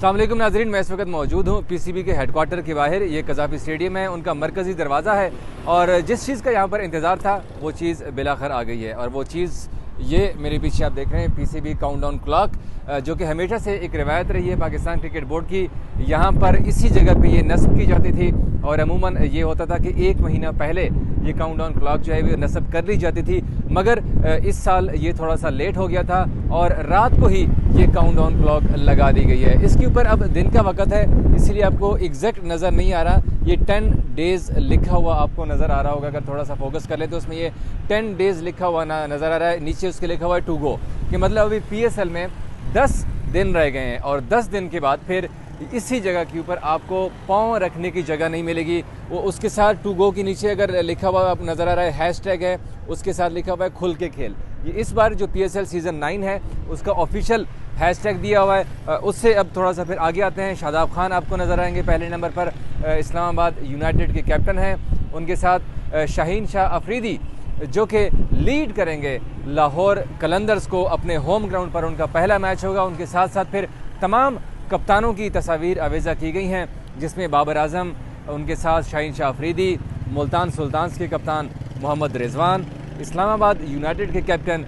अस्सलाम वालेकुम नाज़रीन, मैं इस वक्त मौजूद हूँ पीसीबी के हेडक्वार्टर के बाहर। ये कज़ाफ़ी स्टेडियम है, उनका मरकज़ी दरवाज़ा है और जिस चीज़ का यहाँ पर इंतज़ार था वो चीज़ बिलाखिर आ गई है। और वो चीज़ ये मेरे पीछे आप देख रहे हैं पीसीबी काउंटडाउन क्लॉक, जो कि हमेशा से एक रिवायत रही है पाकिस्तान क्रिकेट बोर्ड की। यहाँ पर इसी जगह पे ये नस्ब की जाती थी और अमूमन ये होता था कि 1 महीना पहले ये काउंटडाउन क्लॉक जो है वो नस्ब कर ली जाती थी, मगर इस साल ये थोड़ा सा लेट हो गया था और रात को ही ये काउंटडाउन क्लॉक लगा दी गई है। इसके ऊपर अब दिन का वक्त है, इसलिए आपको एग्जैक्ट नज़र नहीं आ रहा। ये 10 डेज़ लिखा हुआ आपको नज़र आ रहा होगा, अगर थोड़ा सा फोकस कर ले तो उसमें ये 10 डेज़ लिखा हुआ नज़र आ रहा है। नीचे उसके लिखा हुआ है टू गो, कि मतलब अभी पीएसएल में 10 दिन रह गए हैं और 10 दिन के बाद फिर इसी जगह के ऊपर आपको पाँव रखने की जगह नहीं मिलेगी। वो उसके साथ टू गो के नीचे अगर लिखा हुआ आप नज़र आ रहा है हैशटैग है, उसके साथ लिखा हुआ है खुल के खेल। ये इस बार जो पीएसएल सीज़न 9 है उसका ऑफिशियल हैशटैग दिया हुआ है। उससे अब थोड़ा सा फिर आगे आते हैं। शादाब खान आपको नज़र आएंगे पहले नंबर पर, इस्लामाबाद यूनाइटेड के कैप्टन हैं। उनके साथ शाहीन शाह अफरीदी जो कि लीड करेंगे लाहौर कलंदर्स को अपने होम ग्राउंड पर, उनका पहला मैच होगा। उनके साथ साथ फिर तमाम कप्तानों की तस्वीर आवेज़ा की गई हैं, जिसमें बाबर आजम, उनके साथ शाहीन शाह अफरीदी, मुल्तान सुल्तान्स के कप्तान मोहम्मद रिजवान, इस्लामाबाद यूनाइटेड के कैप्टन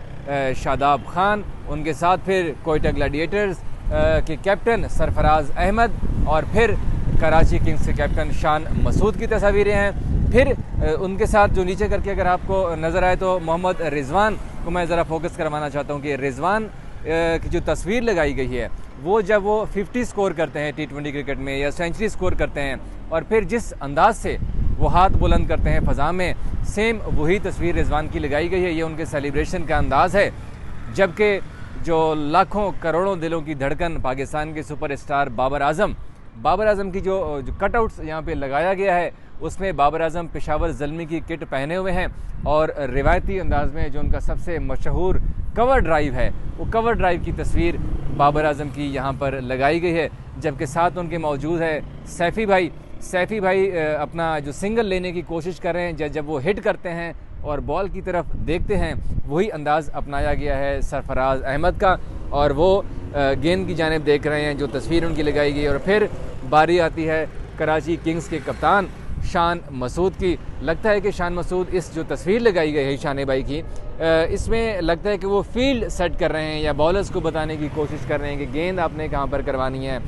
शादाब खान, उनके साथ फिर कोयटा ग्लैडिएटर्स के कैप्टन सरफराज अहमद और फिर कराची किंग्स के कैप्टन शान मसूद की तस्वीरें हैं। फिर उनके साथ जो नीचे करके अगर आपको नज़र आए तो मोहम्मद रिजवान को मैं ज़रा फोकस करवाना चाहता हूँ कि रिजवान की जो तस्वीर लगाई गई है वो जब वो 50 स्कोर करते हैं T20 क्रिकेट में या सेंचुरी स्कोर करते हैं और फिर जिस अंदाज से वो हाथ बुलंद करते हैं फ़ज़ा में, सेम वही तस्वीर रिजवान की लगाई गई है। ये उनके सेलिब्रेशन का अंदाज़ है। जबकि जो लाखों करोड़ों दिलों की धड़कन पाकिस्तान के सुपरस्टार बाबर आज़म की जो कटआउट्स यहाँ पे लगाया गया है उसमें बाबर आज़म पेशावर ज़ल्मी की किट पहने हुए हैं और रिवायती अंदाज में जो उनका सबसे मशहूर कवर ड्राइव है वो कवर ड्राइव की तस्वीर बाबर आज़म की यहाँ पर लगाई गई है। जबकि साथ उनके मौजूद है सैफ़ी भाई अपना जो सिंगल लेने की कोशिश कर रहे हैं। जब वो हिट करते हैं और बॉल की तरफ देखते हैं वही अंदाज़ अपनाया गया है सरफराज अहमद का और वो गेंद की जानिब देख रहे हैं, जो तस्वीर उनकी लगाई गई। और फिर बारी आती है कराची किंग्स के कप्तान शान मसूद की। लगता है कि शान मसूद इस जो तस्वीर लगाई गई है शान भाई की, इसमें लगता है कि वो फील्ड सेट कर रहे हैं या बॉलर्स को बताने की कोशिश कर रहे हैं कि गेंद आपने कहाँ पर करवानी है।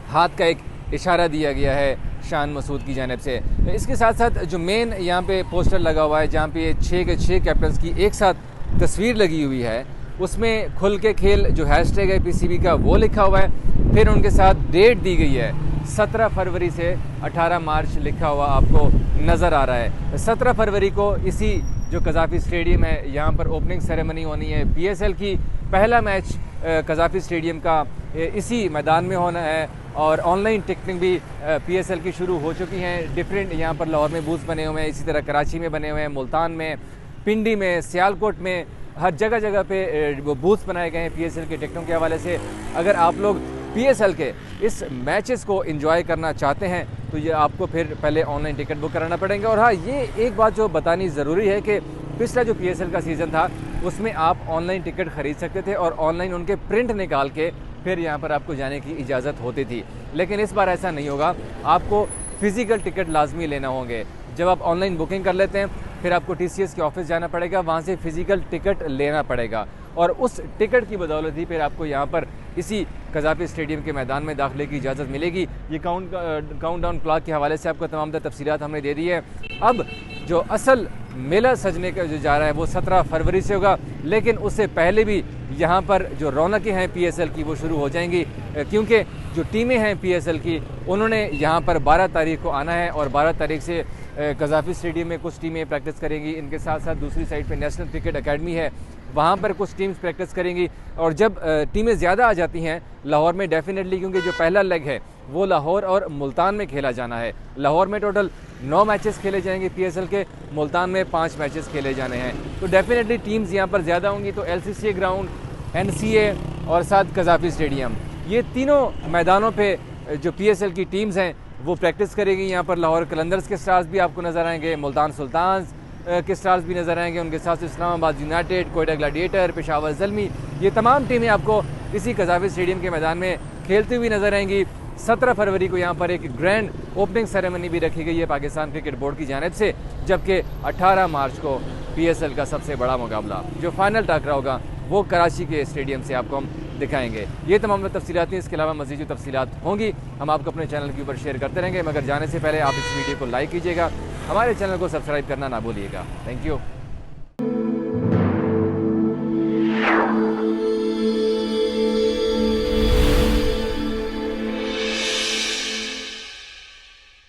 हाथ का एक इशारा दिया गया है शान मसूद की जानिब से। इसके साथ साथ जो मेन यहाँ पे पोस्टर लगा हुआ है जहाँ पे 6 के 6 कैप्टन्स की एक साथ तस्वीर लगी हुई है, उसमें खुल के खेल जो हैशटैग है पीसीबी का वो लिखा हुआ है। फिर उनके साथ डेट दी गई है 17 फरवरी से 18 मार्च लिखा हुआ आपको नज़र आ रहा है। 17 फरवरी को इसी जो कज़ाफ़ी स्टेडियम है यहाँ पर ओपनिंग सेरेमनी होनी है पीएसएल की। पहला मैच कज़ाफ़ी स्टेडियम का इसी मैदान में होना है और ऑनलाइन टिकटिंग भी पीएसएल की शुरू हो चुकी हैं। डिफरेंट यहाँ पर लाहौर में बूथ बने हुए हैं, इसी तरह कराची में बने हुए हैं, मुल्तान में, पिंडी में, सियालकोट में, हर जगह पे वो बूथ बनाए गए हैं पीएसएल के टिकटों के हवाले से। अगर आप लोग पीएसएल के इस मैचेस को एंजॉय करना चाहते हैं तो ये आपको फिर पहले ऑनलाइन टिकट बुक कराना पड़ेगा। और हाँ, ये एक बात जो बतानी ज़रूरी है कि पिछला जो पीएसएल का सीज़न था उसमें आप ऑनलाइन टिकट ख़रीद सकते थे और ऑनलाइन उनके प्रिंट निकाल के फिर यहाँ पर आपको जाने की इजाज़त होती थी। लेकिन इस बार ऐसा नहीं होगा, आपको फ़िज़िकल टिकट लाजमी लेना होंगे। जब आप ऑनलाइन बुकिंग कर लेते हैं फिर आपको टीसीएस के ऑफिस जाना पड़ेगा, वहाँ से फ़िज़िकल टिकट लेना पड़ेगा और उस टिकट की बदौलत ही फिर आपको यहाँ पर इसी कज़ाफ़ी स्टेडियम के मैदान में दाखिले की इजाज़त मिलेगी। ये काउंटडाउन क्लॉक के हवाले से आपको तमाम तफसीलात हमने दे दी है। अब जो असल मेला सजने का जो जा रहा है वो 17 फरवरी से होगा, लेकिन उससे पहले भी यहाँ पर जो रौनकें हैं पीएसएल की वो शुरू हो जाएंगी, क्योंकि जो टीमें हैं पीएसएल की उन्होंने यहाँ पर 12 तारीख को आना है और 12 तारीख से कज़ाफ़ी स्टेडियम में कुछ टीमें प्रैक्टिस करेंगी। इनके साथ साथ दूसरी साइड पे नेशनल क्रिकेट अकेडमी है, वहाँ पर कुछ टीम्स प्रैक्टिस करेंगी। और जब टीमें ज़्यादा आ जाती हैं लाहौर में डेफिनेटली, क्योंकि जो पहला लेग है वो लाहौर और मुल्तान में खेला जाना है। लाहौर में टोटल 9 मैचेस खेले जाएंगे पीएसएल के, मुल्तान में 5 मैचेस खेले जाने हैं। तो डेफिनेटली टीम्स यहाँ पर ज़्यादा होंगी। तो एलसीसीए ग्राउंड, एनसीए और साथ कज़ाफ़ी स्टेडियम, ये तीनों मैदानों पर जो पीएसएल की टीम्स हैं वो प्रैक्टिस करेगी। यहाँ पर लाहौर कलंदर्स के स्टार्स भी आपको नज़र आएंगे, मुल्तान सुल्तान्स के स्टार्स भी नज़र आएंगे, उनके साथ इस्लामाबाद यूनाइटेड, कोयटा ग्लैडिएटर, पेशावर ज़ल्मी, ये तमाम टीमें आपको इसी कज़ाफ़ी स्टेडियम के मैदान में खेलती हुई नजर आएंगी। 17 फरवरी को यहाँ पर एक ग्रैंड ओपनिंग सेरेमनी भी रखी गई है पाकिस्तान क्रिकेट बोर्ड की जानिब से, जबकि 18 मार्च को PSL का सबसे बड़ा मुकाबला जो फाइनल टकरा होगा वो कराची के स्टेडियम से आपको हम दिखाएंगे। ये तमाम तफसीलात हैं, इसके अलावा मज़ीद जो तफसीलात होंगी हम आपको अपने चैनल के ऊपर शेयर करते रहेंगे, मगर जाने से पहले आप इस वीडियो को लाइक कीजिएगा, हमारे चैनल को सब्सक्राइब करना ना भूलिएगा। Thank you.